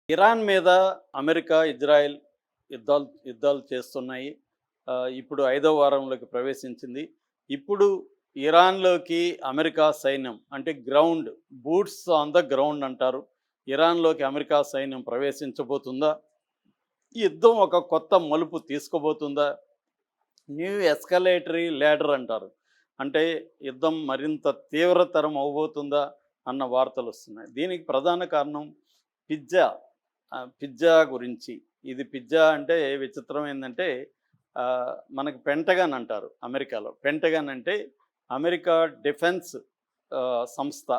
Iran మీద America, Israel యుద్ధాలు చేస్తున్నాయి. ఇప్పుడు ఐదో వారంలోకి ప్రవేశించింది. ఇప్పుడు ఇరాన్‌లోకి అమెరికా సైన్యం అంటే బూట్స్ ఆన్ ద గ్రౌండ్ అంటారు. ఇరాన్‌లోకి అమెరికా సైన్యం ప్రవేశించబోతుందా? ఈ యుద్ధం ఒక కొత్త మలుపు తీసుకోబోతుందా? న్యూ ఎస్కలేటరీ ల్యాడర్ అంటారు. అంటే యుద్ధం మరింత తీవ్రతరం అవ్వబోతుందా అన్న వార్తలొస్తున్నాయి. దీనికి ప్రధాన కారణం పిజ్జా. పిజ్జా గురించి. ఇది పిజ్జా అంటే విచిత్రం ఏందంటే మనకి పెంటగాన్ అంటారు అమెరికాలో. పెంటగాన్ అంటే అమెరికా డిఫెన్స్ సంస్థ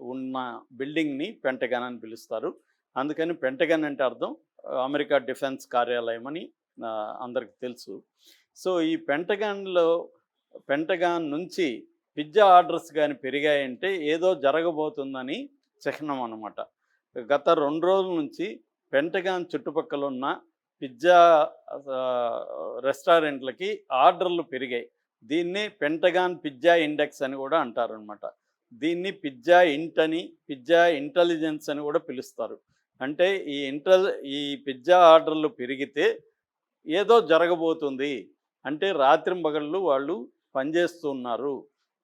ఉన్న బిల్డింగ్‌ని పెంటగాన్ అని పిలుస్తారు. అందుకని పెంటగాన్ అంటే అర్థం అమెరికా డిఫెన్స్ కార్యాలయం అని అందరికి తెలుసు. సో, ఈ పెంటగాన్ నుంచి పిజ్జా ఆర్డర్స్ గాని పెరిగాయంటే ఏదో జరగబోతుందని చిహ్నం అనమాట. గత 2 రోజుల నుంచి పెంటగాన్ చుట్టుపక్కలున్న పిజ్జా రెస్టారెంట్లకి ఆర్డర్లు పెరిగాయి. దీన్ని పెంటగాన్ పిజ్జా ఇండెక్స్ అని కూడా అంటారనమాట. దీన్ని పిజ్జా ఇంట్ అని, పిజ్జా ఇంటెలిజెన్స్ అని కూడా పిలుస్తారు. అంటే ఈ పిజ్జా ఆర్డర్లు పెరిగితే ఏదో జరగబోతుంది. అంటే రాత్రింబగళ్ళు వాళ్ళు పనిచేస్తున్నారు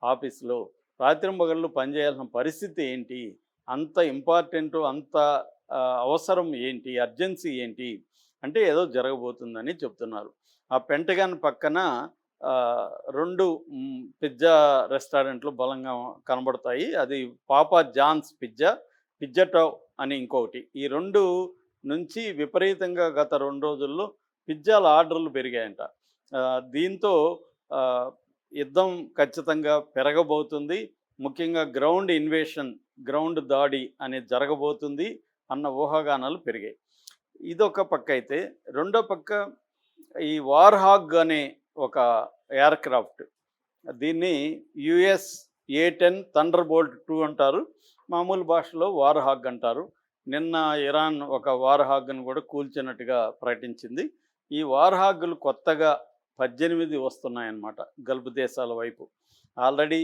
ఆఫీస్‌లో. రాత్రింబగళ్ళు పనిచేయాల్సిన పరిస్థితి ఏంటి? అంత ఇంపార్టెంటు, అంత అవసరం ఏంటి? అర్జెన్సీ ఏంటి? అంటే ఏదో జరగబోతుందని చెప్తున్నారు. ఆ పెంటగాన్ పక్కన 2 పిజ్జా రెస్టారెంట్లు బలంగా కనబడతాయి. అది పాపా జాన్స్ పిజ్జా, పిజ్జాటో అని ఇంకొకటి. ఈ 2 నుంచి విపరీతంగా గత 2 రోజుల్లో పిజ్జాల ఆర్డర్లు పెరిగాయంట. దీంతో ఆహ్, యుద్ధం ఖచ్చితంగా పెరగబోతుంది. ముఖ్యంగా గ్రౌండ్ దాడి అనేది జరగబోతుంది అన్న ఊహాగానాలు పెరిగాయి. ఇదొక పక్కైతే, రెండో పక్క ఈ వార్‌హాగ్ అనే ఒక ఎయిర్‌క్రాఫ్ట్. దీన్ని యూఎస్ ఏ-10 థండర్‌బోల్ట్ 2 అంటారు. మామూలు భాషలో వార్‌హాగ్ అంటారు. నిన్న ఇరాన్ ఒక వార్‌హాగ్‌ని కూడా కూల్చినట్టుగా ప్రకటించింది. ఈ వార్‌హాగ్‌లు కొత్తగా 18 వస్తున్నాయన్నమాట గల్ఫ్ దేశాల వైపు. ఆల్రెడీ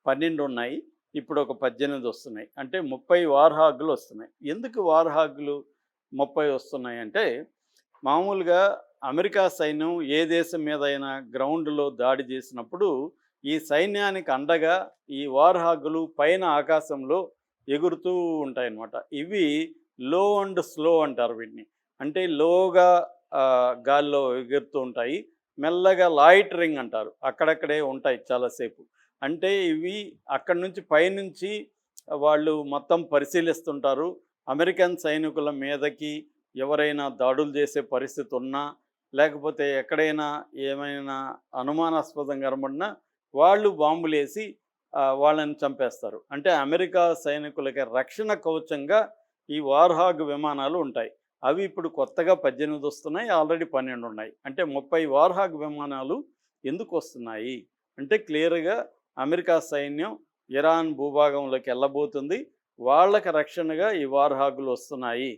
12 ఉన్నాయి. ఇప్పుడు ఒక 18 వస్తున్నాయి. అంటే 30 వార్‌హాగ్‌లు వస్తున్నాయి. ఎందుకు వార్‌హాగ్‌లు 30 వస్తున్నాయంటే, మామూలుగా అమెరికా సైన్యం ఏ దేశం మీదైనా గ్రౌండ్‌లో దాడి చేసినప్పుడు ఈ సైన్యానికి అండగా ఈ వార్‌హాగ్‌లు పైన ఆకాశంలో ఎగురుతూ ఉంటాయన్నమాట. ఇవి లో అండ్ స్లో అంటారు వీటిని. అంటే లోగా గాల్లో ఎగురుతూ ఉంటాయి. మెల్లగా లాయిటరింగ్ అంటారు. అక్కడక్కడే ఉంటాయి చాలాసేపు. అంటే ఇవి అక్కడి నుంచి పైనుంచి వాళ్ళు మొత్తం పరిశీలిస్తుంటారు. అమెరికన్ సైనికుల మీదకి ఎవరైనా దాడులు చేసే పరిస్థితి ఉన్నా, లేకపోతే ఎక్కడైనా ఏమైనా అనుమానాస్పదంగా కనబడినా వాళ్ళు బాంబులేసి వాళ్ళని చంపేస్తారు. అంటే అమెరికా సైనికులకి రక్షణ కవచంగా ఈ వార్‌హాగ్ విమానాలు ఉంటాయి. అవి ఇప్పుడు కొత్తగా 18 వస్తున్నాయి. ఆల్రెడీ 12 ఉన్నాయి. అంటే 30 వార్‌హాగ్ విమానాలు ఎందుకొస్తున్నాయి? అంటే క్లియర్‌గా అమెరికా సైన్యం ఇరాన్ భూభాగంలోకి వెళ్ళబోతుంది. వాళ్ళకి రక్షణగా ఈ వార్‌హాగ్‌లు వస్తున్నాయి.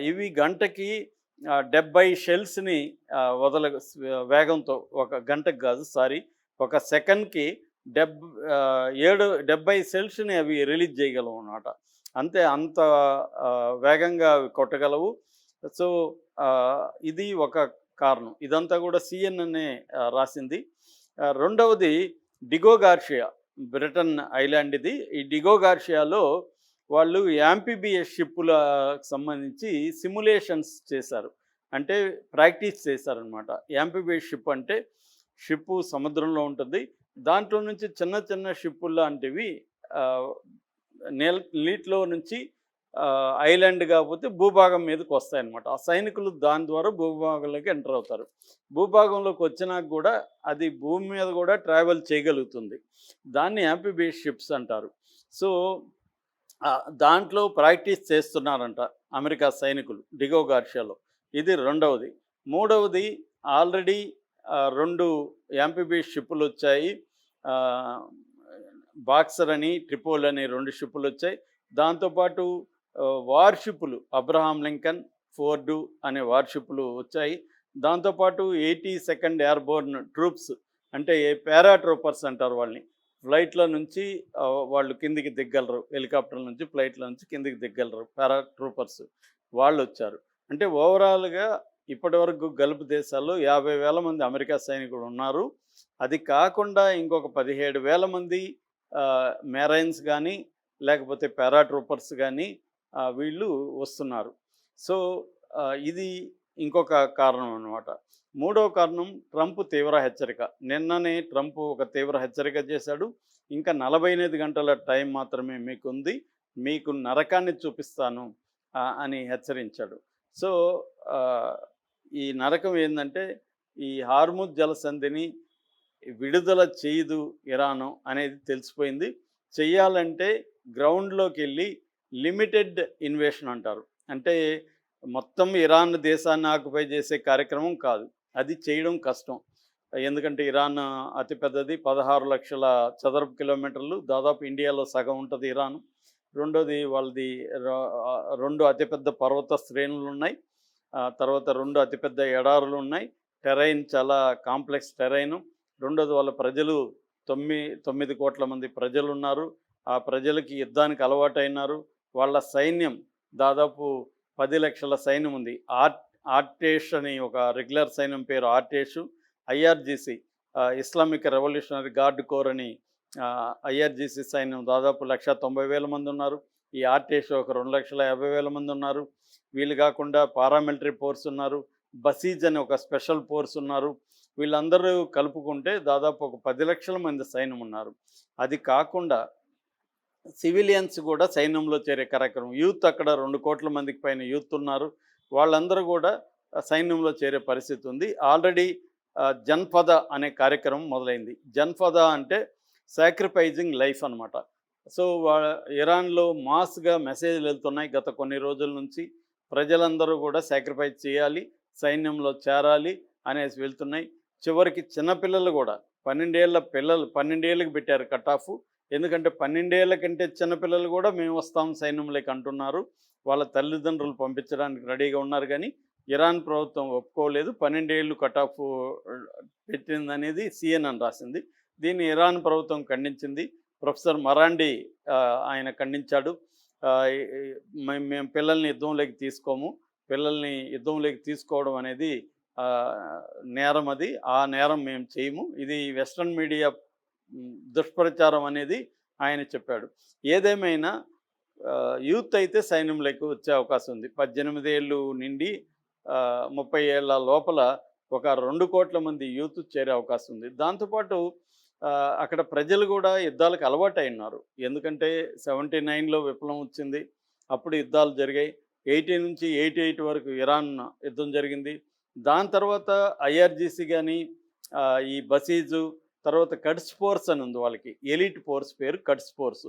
ఇవి గంటకి 70 షెల్స్‌ని వేగంతో, ఒక గంటకి కాదు సారీ, ఒక సెకన్‌కి 70 షెల్స్‌ని అవి రిలీజ్ చేయగలవు అన్నమాట. అంత వేగంగా అవి కొట్టగలవు. సో, ఇది ఒక కారణం. ఇదంతా కూడా సిఎన్ఎన్ఏ రాసింది. రెండవది డిగో గార్షియా, బ్రిటన్ ఐలాండ్ ఇది. ఈ డిగో గార్షియాలో వాళ్ళు యాంఫిబియస్ షిప్పులకు సంబంధించి సిమ్యులేషన్స్ చేశారు. అంటే ప్రాక్టీస్ చేశారనమాట. యాంఫిబియస్ షిప్ అంటే షిప్పు సముద్రంలో ఉంటుంది. దాంట్లో నుంచి చిన్న చిన్న షిప్పుల్లాంటివి ఆహ్, నీటిలో నుంచి ఐలాండ్ కాకపోతే భూభాగం మీదకి వస్తాయన్నమాట. ఆ సైనికులు దాని ద్వారా భూభాగంలోకి ఎంటర్ అవుతారు. భూభాగంలోకి వచ్చినాక కూడా అది భూమి మీద కూడా ట్రావెల్ చేయగలుగుతుంది. దాన్ని యాంఫిబియస్ షిప్స్ అంటారు. సో, దాంట్లో ప్రాక్టీస్ చేస్తున్నారంట అమెరికా సైనికులు డిగో గార్షియాలో. ఇది రెండవది. మూడవది, ఆల్రెడీ 2 యాంఫిబియస్ షిప్పులొచ్చాయి. ఆహ్, బాక్సర్ అని, ట్రిపోల్ అని 2 షిప్పులొచ్చాయి. దాంతోపాటు వార్‌షిప్పులు అబ్రహాం లింకన్, ఫోర్డు అనే వార్‌షిప్పులు వచ్చాయి. దాంతోపాటు 82nd ఎయిర్‌బోర్న్ ట్రూప్స్ అంటే పారాట్రూపర్స్ అంటారు వాళ్ళని. ఫ్లైట్‌లో నుంచి వాళ్ళు కిందికి దిగ్గలరు. హెలికాప్టర్‌ల నుంచి, ఫ్లైట్‌లో నుంచి కిందికి దిగ్గలరు పారాట్రూపర్స్. వాళ్ళు వచ్చారు. అంటే ఓవరాల్‌గా ఇప్పటివరకు గల్ఫ్ దేశాల్లో 50,000 మంది అమెరికా సైనికులు ఉన్నారు. అది కాకుండా ఇంకొక 17,000 మంది మెరైన్స్ గానీ, లేకపోతే పారాట్రూపర్స్ గానీ వీళ్ళు వస్తున్నారు. సో, ఇది ఇంకొక కారణం అన్నమాట. మూడో కారణం ట్రంప్ తీవ్ర హెచ్చరిక. నిన్ననే ట్రంప్ ఒక తీవ్ర హెచ్చరిక చేశాడు. ఇంకా 48 గంటల టైం మాత్రమే మీకుంది. మీకు నరకాన్ని చూపిస్తాను అని హెచ్చరించాడు. సో, ఆహ్, ఈ నరకం ఏందంటే, ఈ హార్ముజ్ జలసంధిని విడుదల చేయదు ఇరాను అనేది తెలిసిపోయింది. చెయ్యాలంటే గ్రౌండ్‌లోకెళ్ళి లిమిటెడ్ ఇన్వేషన్ అంటారు. అంటే మొత్తం ఇరాన్ దేశాన్ని ఆక్యుపై చేసే కార్యక్రమం కాదు. అది చేయడం కష్టం. ఎందుకంటే ఇరాన్ అతిపెద్దది. 16,00,000 చదరపు కిలోమీటర్లు. దాదాపు ఇండియాలో సగం ఉంటది ఇరాన్. రెండోది వాళ్ళది 2 అతిపెద్ద పర్వత శ్రేణులున్నాయి. తర్వాత 2 అతిపెద్ద ఎడారులున్నాయి. టెరైన్ చాలా కాంప్లెక్స్ టెరైను. రెండోది వాళ్ళ ప్రజలు 9 కోట్ల మంది ప్రజలున్నారు. ఆ ప్రజలకి యుద్ధానికి అలవాటైనారు. వాళ్ళ సైన్యం దాదాపు 10 లక్షల సైన్యం ఉంది. ఆర్టేష్ అని ఒక రెగ్యులర్ సైన్యం పేరు Artesh. IRGC Islamic revolutionary guard corps అని ఐఆర్‌జీసీ సైన్యం దాదాపు 1,90,000 మంది ఉన్నారు. ఈ ఆర్టేష్ ఒక 2,50,000 మంది ఉన్నారు. వీళ్ళు కాకుండా పారామిలిటరీ ఫోర్స్ ఉన్నారు. బసీజ్ అని ఒక స్పెషల్ ఫోర్స్ ఉన్నారు. వీళ్ళందరూ కలుపుకుంటే దాదాపు ఒక 10 లక్షల మంది సైన్యం ఉన్నారు. అది కాకుండా సివిలియన్స్ కూడా సైన్యంలో చేరే కార్యక్రమం. యూత్ అక్కడ 2 కోట్ల మందికి పైన యూత్ ఉన్నారు. వాళ్ళందరూ కూడా సైన్యంలో చేరే పరిస్థితి ఉంది. ఆల్రెడీ జన్‌పద అనే కార్యక్రమం మొదలైంది. జన్‌పద అంటే సాక్రిఫైజింగ్ లైఫ్ అనమాట. సో, ఇరాన్‌లో మాస్‌గా మెసేజ్‌లు వెళ్తున్నాయి గత కొన్ని రోజుల నుంచి. ప్రజలందరూ కూడా సాక్రిఫైస్ చేయాలి, సైన్యంలో చేరాలి అనేసి వెళ్తున్నాయి. చివరికి చిన్నపిల్లలు కూడా 12 ఏళ్ల పిల్లలు 12 ఏళ్ళకి పెట్టారు కట్ ఆఫ్. ఎందుకంటే 12 ఏళ్ల కంటే చిన్నపిల్లలు కూడా మేము వస్తాం సైన్యంలోకి అంటున్నారు. వాళ్ళ తల్లిదండ్రులు పంపించడానికి రెడీగా ఉన్నారు కానీ ఇరాన్ ప్రభుత్వం ఒప్పుకోలేదు. 12 ఏళ్ళు కట్ ఆఫ్ పెట్టిందనేది సిఎన్ఎన్ రాసింది. దీన్ని ఇరాన్ ప్రభుత్వం ఖండించింది. ప్రొఫెసర్ మరాండి ఆయన ఖండించాడు. మేము పిల్లల్ని యుద్ధంలోకి తీసుకోము. పిల్లల్ని యుద్ధంలోకి తీసుకోవడం అనేది నేరం అది. ఆ నేరం మేము చేయము. ఇది వెస్ట్రన్ మీడియా దుష్ప్రచారం అనేది ఆయన చెప్పాడు. ఏదేమైనా యూత్ అయితే సైన్యంలోకి వచ్చే అవకాశం ఉంది. 18 ఏళ్ళు నిండి 30 ఏళ్ల లోపల ఒక 2 కోట్ల మంది యూత్ చేరే అవకాశం ఉంది. దాంతోపాటు అక్కడ ప్రజలు కూడా యుద్ధాలకు అలవాటైనారు. ఎందుకంటే 79లో విప్లవం వచ్చింది. అప్పుడు యుద్ధాలు జరిగాయి. 80 నుంచి 88 వరకు ఇరాన్ యుద్ధం జరిగింది. దాని తర్వాత ఐఆర్‌జీసీ గానీ, ఈ బసీజు, తర్వాత కడ్స్ ఫోర్స్ అని ఉంది వాళ్ళకి. ఎలీట్ ఫోర్స్ పేరు కడ్స్ ఫోర్స్.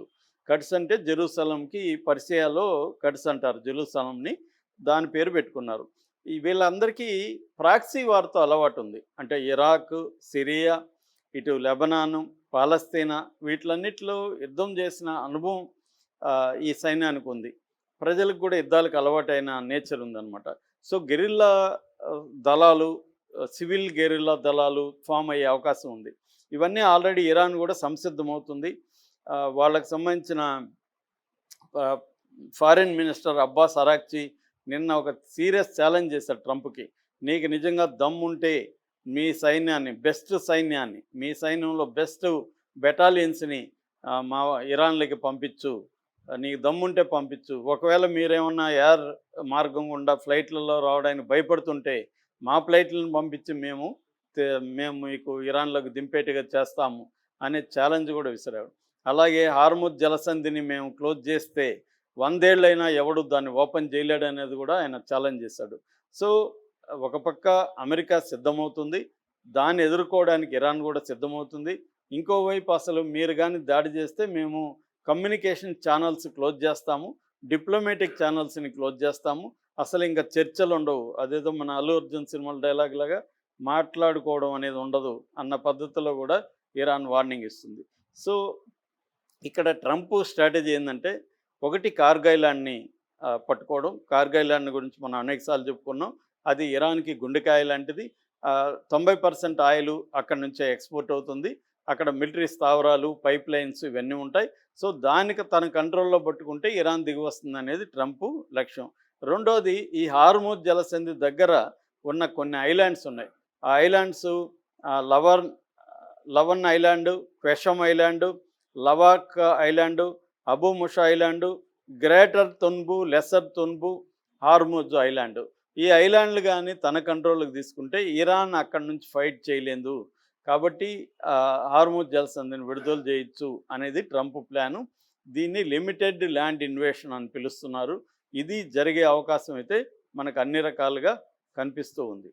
కడ్స్ అంటే జెరూసలంకి పర్షియాలో కడ్స్ అంటారు జెరూసలంని. దాని పేరు పెట్టుకున్నారు. ఈ వీళ్ళందరికీ ప్రాక్సీ వార్‌తో అలవాటు ఉంది. అంటే ఇరాక్, సిరియా, ఇటు లెబనాను, పాలస్తీనా వీటిలన్నిటిలో యుద్ధం చేసిన అనుభవం ఈ సైన్యానికి ఉంది. ప్రజలకు కూడా యుద్ధాలకు అలవాటైన నేచర్ ఉందన్నమాట. సో, గెరిల్లా దళాలు, సివిల్ గెరిల్లా దళాలు ఫామ్ అయ్యే అవకాశం ఉంది. ఇవన్నీ ఆల్రెడీ ఇరాన్ కూడా సంసిద్ధమవుతుంది. వాళ్ళకి సంబంధించిన ఫారిన్ మినిస్టర్ అబ్బాస్ అరాక్చి నిన్న ఒక సీరియస్ ఛాలెంజ్ చేశాడు ట్రంప్‌కి. నీకు నిజంగా దమ్ముంటే మీ సైన్యాన్ని, బెస్ట్ సైన్యాన్ని, మీ సైన్యంలో బెస్ట్ బెటాలియన్స్‌ని మా ఇరాన్‌లోకి పంపించు. నీకు దమ్ముంటే పంపించు. ఒకవేళ మీరేమన్నా ఎయిర్ మార్గం గుండా ఫ్లైట్లలో రావడానికి భయపడుతుంటే మా ఫ్లైట్లను పంపించి మేము మీకు ఇరాన్లోకి దింపేట్టుగా చేస్తాము అనే ఛాలెంజ్ కూడా విసిరాడు. అలాగే హార్ముజ్ జలసంధిని మేము క్లోజ్ చేస్తే 100 ఏళ్ళైనా ఎవడు దాన్ని ఓపెన్ చేయలేడు అనేది కూడా ఆయన ఛాలెంజ్ చేశాడు. సో, ఒక పక్క అమెరికా సిద్ధమవుతుంది. దాన్ని ఎదుర్కోవడానికి ఇరాన్ కూడా సిద్ధమవుతుంది. ఇంకోవైపు అసలు మీరు కానీ దాడి చేస్తే మేము కమ్యూనికేషన్ ఛానల్స్ క్లోజ్ చేస్తాము. డిప్లొమాటిక్ ఛానల్స్‌ని క్లోజ్ చేస్తాము. అసలు ఇంకా చర్చలు ఉండవు. అదేదో మన అల్లు అర్జున్ సినిమాల డైలాగ్ లాగా మాట్లాడుకోవడం అనేది ఉండదు అన్న పద్ధతిలో కూడా ఇరాన్ వార్నింగ్ ఇస్తుంది. సో, ఇక్కడ ట్రంప్ స్ట్రాటజీ ఏందంటే, ఒకటి కార్గిల్ ల్యాండ్‌ని పట్టుకోవడం. కార్గిల్ ల్యాండ్ గురించి మనం అనేక సార్లు చెప్పుకున్నాం. అది ఇరాన్‌కి గుండెకాయ లాంటిది. 90% ఆయిల్ అక్కడి నుంచే ఎక్స్‌పోర్ట్ అవుతుంది. అక్కడ మిలిటరీ స్థావరాలు, పైప్ లైన్స్ ఇవన్నీ ఉంటాయి. సో, దానికి తన కంట్రోల్‌లో పట్టుకుంటే ఇరాన్ దిగి వస్తుందనేది ట్రంప్ లక్ష్యం. రెండోది ఈ హార్మూజ్ జలసంధి దగ్గర ఉన్న కొన్ని ఐలాండ్స్ ఉన్నాయి. ఆ islands Lavan Lavan Island, Qeshm Island, Lavak Island, Abu Musa Island, Greater Tunb, Lesser Tunb, Hormuz Island. ఈ ఐలాండ్లు కానీ తన కంట్రోల్కి తీసుకుంటే ఇరాన్ అక్కడి నుంచి ఫైట్ చేయలేదు. కాబట్టి హార్మూజ్ జలసంధిని విడుదల చేయొచ్చు అనేది ట్రంప్ ప్లాను. దీన్ని లిమిటెడ్ ల్యాండ్ ఇన్వేషన్ అని పిలుస్తున్నారు. ఇది జరిగే అవకాశం అయితే మనకు అన్ని రకాలుగా కనిపిస్తూ ఉంది.